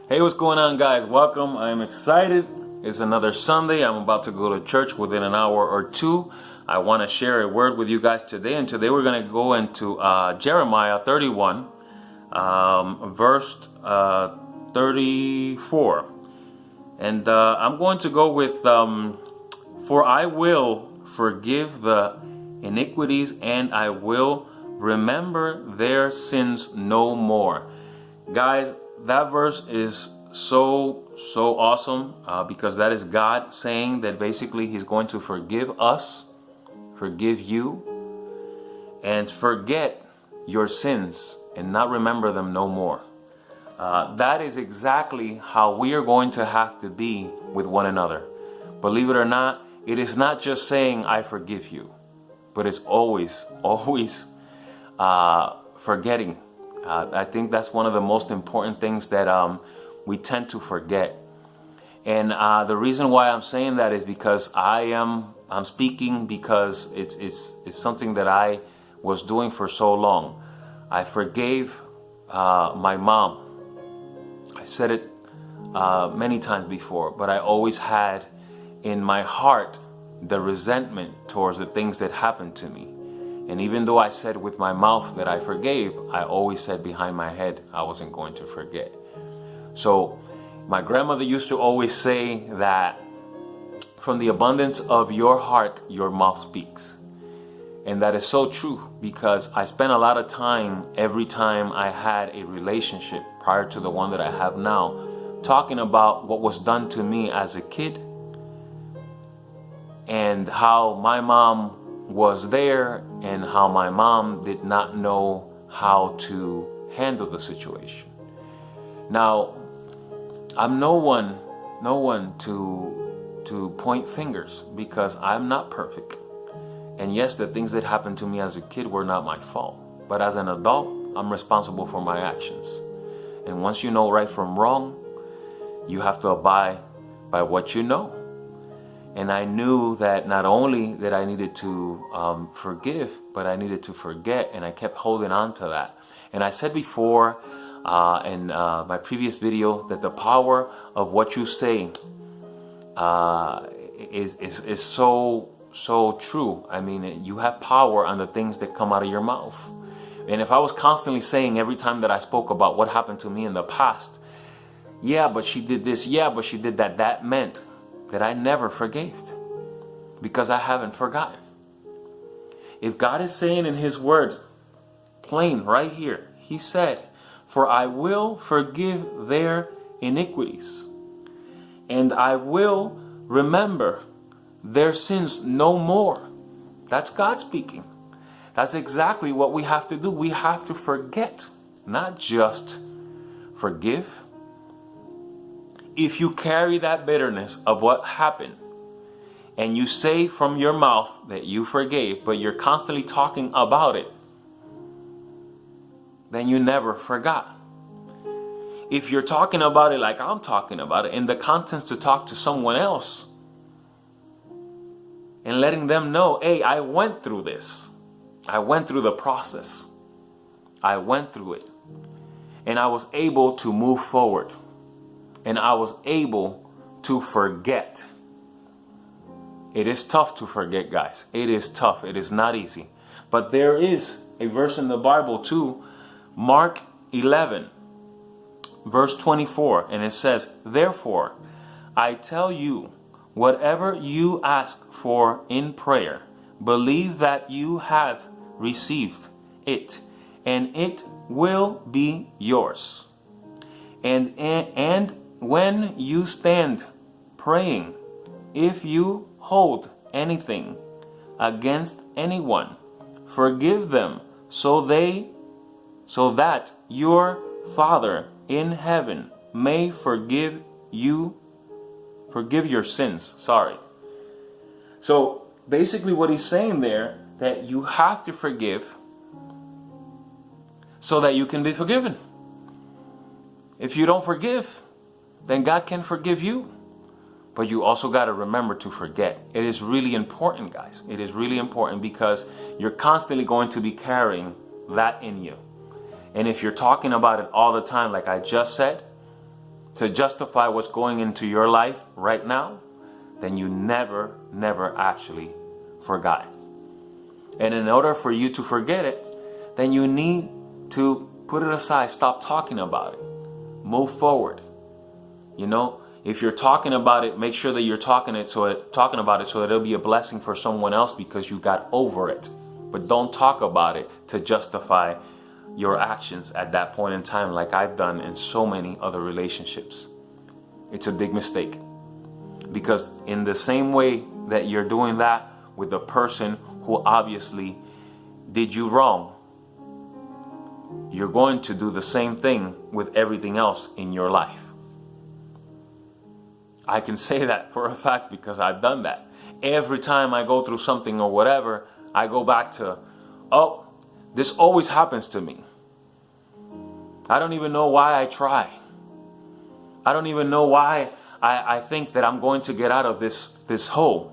Hey, what's going on, guys? Welcome. I'm excited. It's another Sunday. I'm about to go to church within an hour or two. I want to share a word with you guys today. And today we're going to go into Jeremiah 31, verse 34. And I'm going to go with, for I will forgive the iniquities and I will remember their sins no more. Guys, that verse is so awesome because that is God saying that basically He's going to forgive us, forgive you, and forget your sins and not remember them no more. That is exactly how we are going to have to be with one another. Believe it or not, it is not just saying I forgive you, but it's always forgetting. I think that's one of the most important things that we tend to forget. And the reason why I'm saying that is because I'm speaking because it's something that I was doing for so long. I forgave my mom. I said it many times before, but I always had in my heart the resentment towards the things that happened to me. And even though I said with my mouth that I forgave, I always said behind my head I wasn't going to forget. So my grandmother used to always say that from the abundance of your heart, your mouth speaks. And that is so true because I spent a lot of time every time I had a relationship prior to the one that I have now, talking about what was done to me as a kid and how my mom was there and how my mom did not know how to handle the situation. Now, I'm no one to point fingers because I'm not perfect. And yes, the things that happened to me as a kid were not my fault. But as an adult, I'm responsible for my actions. And once you know right from wrong, you have to abide by what you know. And I knew that not only that I needed to forgive, but I needed to forget. And I kept holding on to that. And I said before in my previous video that the power of what you say is so true. I mean, you have power on the things that come out of your mouth. And if I was constantly saying every time that I spoke about what happened to me in the past, yeah, but she did this, yeah, but she did that, that meant that I never forgave because I haven't forgotten. If God is saying in His word, plain right here, He said, for I will forgive their iniquities and I will remember their sins no more. That's God speaking. That's exactly what we have to do. We have to forget, not just forgive. If you carry that bitterness of what happened and you say from your mouth that you forgave, but you're constantly talking about it, then you never forgot. If you're talking about it like I'm talking about it, in the contents to talk to someone else and letting them know, hey, I went through this. I went through the process. I went through it. And I was able to move forward. And I was able to forget. It is tough to forget, guys. It is tough. It is not easy. But there is a verse in the Bible too, Mark 11, verse 24. And it says, therefore, I tell you, whatever you ask for in prayer, believe that you have received it, and it will be yours. And when you stand praying, if you hold anything against anyone, forgive them, so that your Father in heaven may forgive your sins. So basically what he's saying there, that you have to forgive so that you can be forgiven. If you don't forgive, then God can forgive you. But you also got to remember to forget. It is really important, guys. It is really important because you're constantly going to be carrying that in you. And if you're talking about it all the time, like I just said, to justify what's going into your life right now, then you never, never actually forgot it. And in order for you to forget it, then you need to put it aside, stop talking about it, move forward. You know, if you're talking about it, make sure that you're talking about it so that it'll be a blessing for someone else because you got over it. But don't talk about it to justify your actions at that point in time, like I've done in so many other relationships. It's a big mistake, because in the same way that you're doing that with the person who obviously did you wrong, you're going to do the same thing with everything else in your life. I can say that for a fact because I've done that. Every time I go through something or whatever, I go back to, oh, this always happens to me. I don't even know why I try. I don't even know why I think that I'm going to get out of this hole.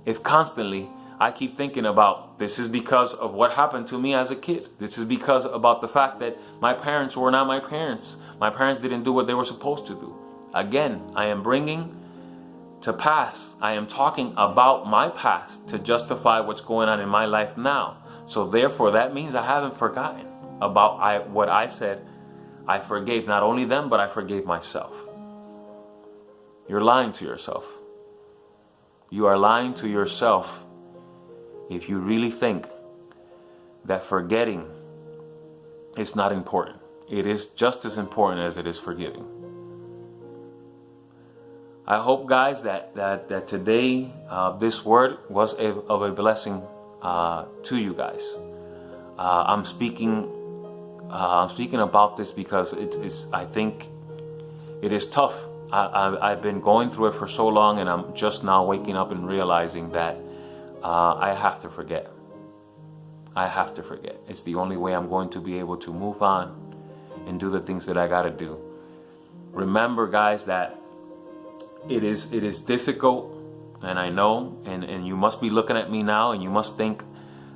If constantly I keep thinking about, this is because of what happened to me as a kid. This is because about the fact that my parents were not my parents. My parents didn't do what they were supposed to do. Again, I am bringing to pass. I am talking about my past to justify what's going on in my life now. So therefore, that means I haven't forgotten about what I said. I forgave not only them, but I forgave myself. You're lying to yourself. You are lying to yourself if you really think that forgetting is not important. It is just as important as it is forgiving. I hope, guys, that today this word was of a blessing to you guys. I'm speaking about this because I think it is tough. I've been going through it for so long, and I'm just now waking up and realizing that I have to forget. I have to forget. It's the only way I'm going to be able to move on and do the things that I got to do. Remember, guys, that it is difficult, and I know, and you must be looking at me now, and you must think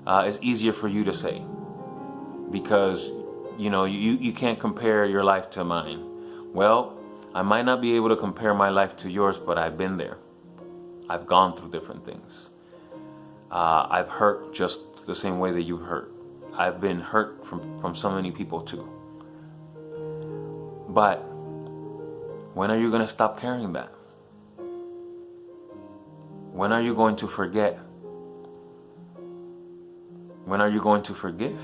it's easier for you to say, because you can't compare your life to mine. Well, I might not be able to compare my life to yours, but I've been there. I've gone through different things. I've hurt just the same way that you hurt. I've been hurt from so many people too. But when are you going to stop carrying that? When are you going to forget? When are you going to forgive?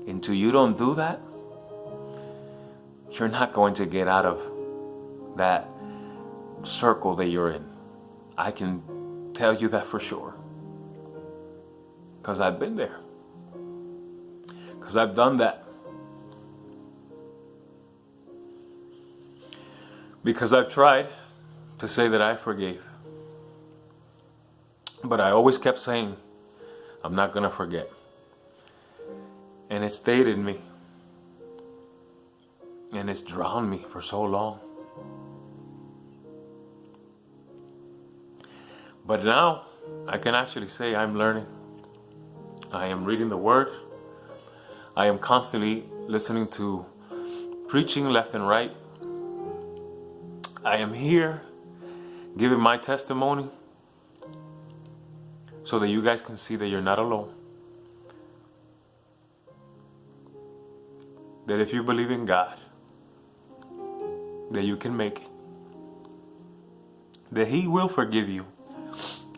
Until you don't do that, you're not going to get out of that circle that you're in. I can tell you that for sure. Because I've been there. Because I've done that. Because I've tried to say that I forgave. But I always kept saying, I'm not going to forget. And it stayed in me. And it's drowned me for so long. But now I can actually say I'm learning. I am reading the Word. I am constantly listening to preaching left and right. I am here giving my testimony so that you guys can see that you're not alone. That if you believe in God, that you can make it. That He will forgive you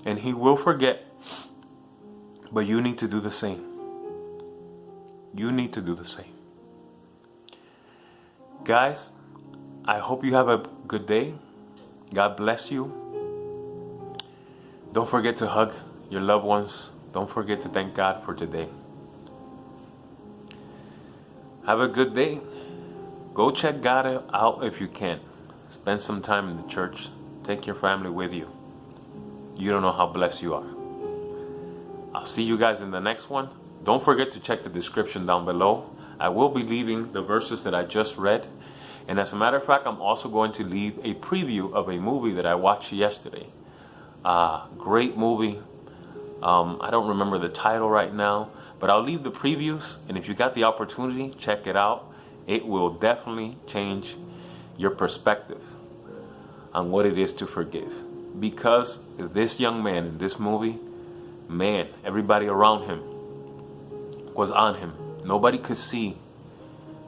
and He will forget. But you need to do the same. You need to do the same. Guys, I hope you have a good day. God bless you. Don't forget to hug your loved ones. Don't forget to thank God for today. Have a good day. Go check God out if you can. Spend some time in the church. Take your family with you. You don't know how blessed you are. I'll see you guys in the next one. Don't forget to check the description down below. I will be leaving the verses that I just read. And as a matter of fact, I'm also going to leave a preview of a movie that I watched yesterday. Great movie. I don't remember the title right now, but I'll leave the previews. And if you got the opportunity, check it out. It will definitely change your perspective on what it is to forgive. Because this young man in this movie, man, everybody around him was on him. Nobody could see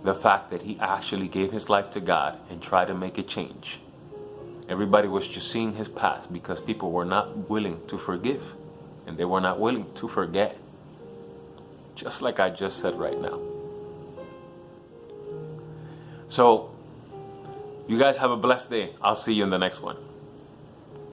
the fact that he actually gave his life to God and tried to make a change. Everybody was just seeing his past because people were not willing to forgive and they were not willing to forget. Just like I just said right now. So, you guys have a blessed day. I'll see you in the next one.